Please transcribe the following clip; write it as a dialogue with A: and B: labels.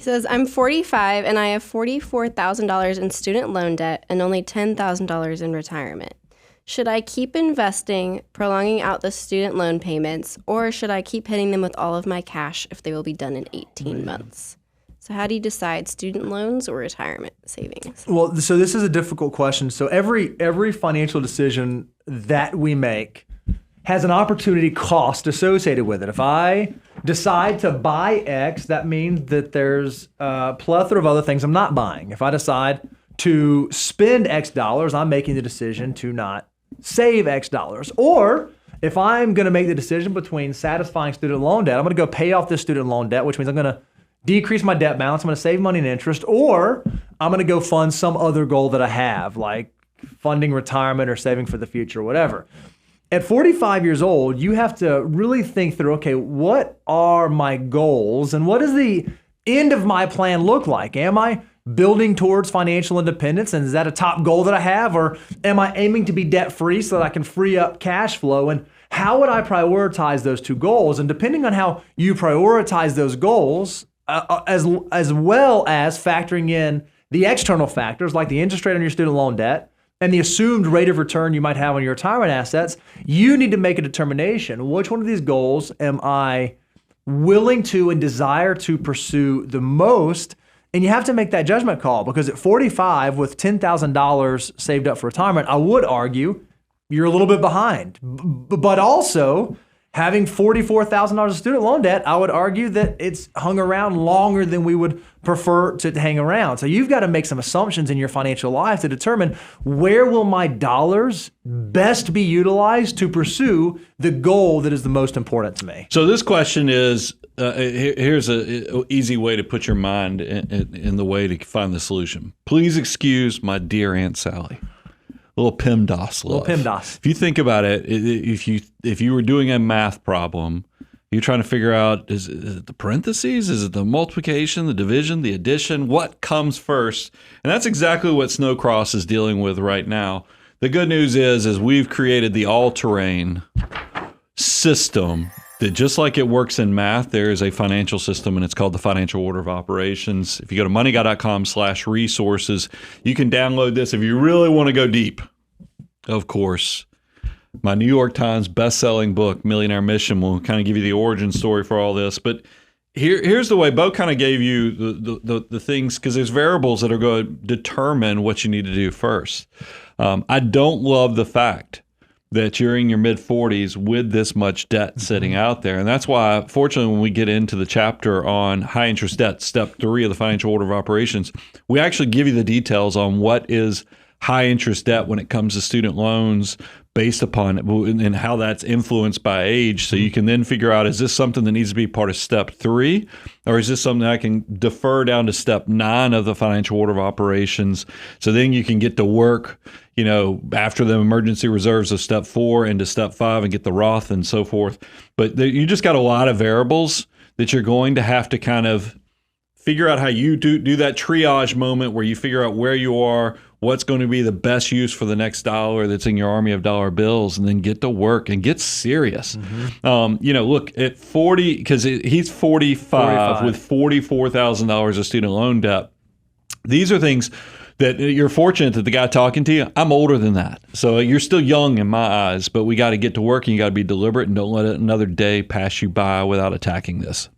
A: He says, I'm 45 and I have $44,000 in student loan debt and only $10,000 in retirement. Should I keep investing, prolonging out the student loan payments, or should I keep hitting them with all of my cash if they will be done in 18 months? So how do you decide student loans or retirement savings?
B: Well, so this is a difficult question. So every financial decision that we make has an opportunity cost associated with it. If I decide to buy X, that means that there's a plethora of other things I'm not buying. If I decide to spend X dollars, I'm making the decision to not save X dollars. Or if I'm going to make the decision between satisfying student loan debt, I'm going to go pay off this student loan debt, which means I'm going to decrease my debt balance, I'm going to save money and interest, or I'm going to go fund some other goal that I have, like funding retirement or saving for the future, whatever. At 45 years old, you have to really think through, okay, what are my goals and what does the end of my plan look like? Am I building towards financial independence, and is that a top goal that I have, or am I aiming to be debt-free so that I can free up cash flow? And how would I prioritize those two goals? And depending on how you prioritize those goals, as well as factoring in the external factors like the interest rate on your student loan debt and the assumed rate of return you might have on your retirement assets, you need to make a determination. Which one of these goals am I willing to and desire to pursue the most? And you have to make that judgment call, because at 45 with $10,000 saved up for retirement, I would argue you're a little bit behind. But also, having $44,000 of student loan debt, I would argue that it's hung around longer than we would prefer to hang around. So you've got to make some assumptions in your financial life to determine where will my dollars best be utilized to pursue the goal that is the most important to me.
C: So this question is, here's an easy way to put your mind in the way to find the solution. Please excuse my dear Aunt Sally. A little PEMDAS love.
B: Little PEMDAS.
C: If you think about it, if you were doing a math problem, you're trying to figure out, is it the parentheses? Is it the multiplication, the division, the addition? What comes first? And that's exactly what Snowcross is dealing with right now. The good news is we've created the all-terrain system that, just like it works in math, there is a financial system, and it's called the Financial Order of Operations. If you go to moneyguy.com/resources, you can download this if you really want to go deep. Of course, my New York Times best-selling book, Millionaire Mission, will kind of give you the origin story for all this. But here's the way Bo kind of gave you the things, because there's variables that are going to determine what you need to do first. I don't love the fact that you're in your mid-40s with this much debt sitting out there. And that's why, fortunately, when we get into the chapter on high-interest debt, step 3 of the Financial Order of Operations, we actually give you the details on what is high-interest debt when it comes to student loans based upon it and how that's influenced by age. So you can then figure out, is this something that needs to be part of step 3, or is this something that I can defer down to step 9 of the Financial Order of Operations? So then you can get to work, after the emergency reserves of step 4 into step 5 and get the Roth and so forth. But you just got a lot of variables that you're going to have to kind of figure out how you do that triage moment where you figure out where you are, what's going to be the best use for the next dollar that's in your army of dollar bills, and then get to work and get serious. Look, at 40, because he's 45 with $44,000 of student loan debt. These are things that you're fortunate that the guy talking to you, I'm older than that. So you're still young in my eyes, but we got to get to work, and you got to be deliberate and don't let another day pass you by without attacking this.